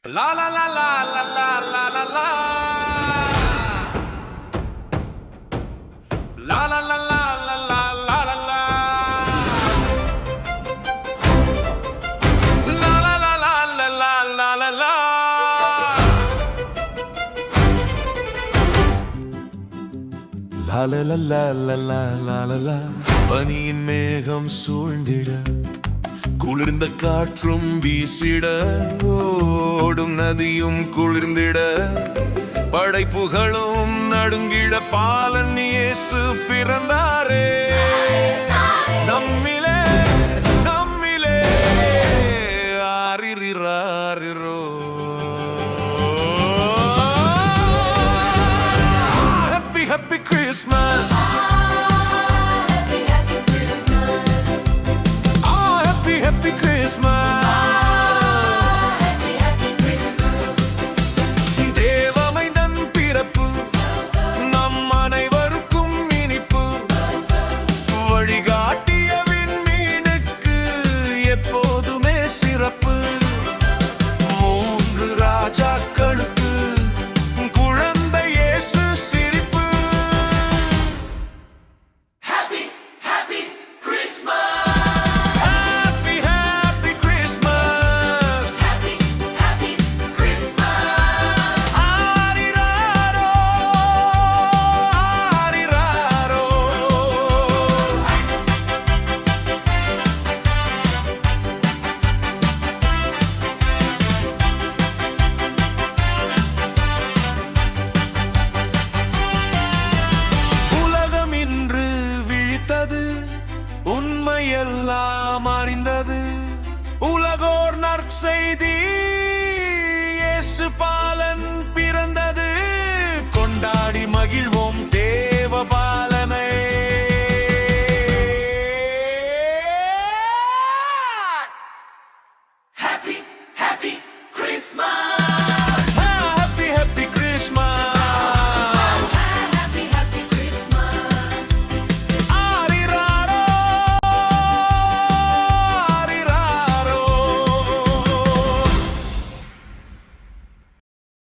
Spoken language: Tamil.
La la la la la la la la la. La la la la la la la la la. La la la la la la la la la. La la la la la la la la la. பனியின் மேகம் சூழ்ந்திட குளிர்ந்த காற்றும் வீசிட ஓடும் நதியும் குளிர்ந்திட படைப்புகளும் நடுங்கிட பாலன் இயேசு பிறந்தாரே நம்மிலே நம்மிலே ஆரிரிராரிரோ ஹாப்பி ஹாப்பி கிறிஸ்மஸ்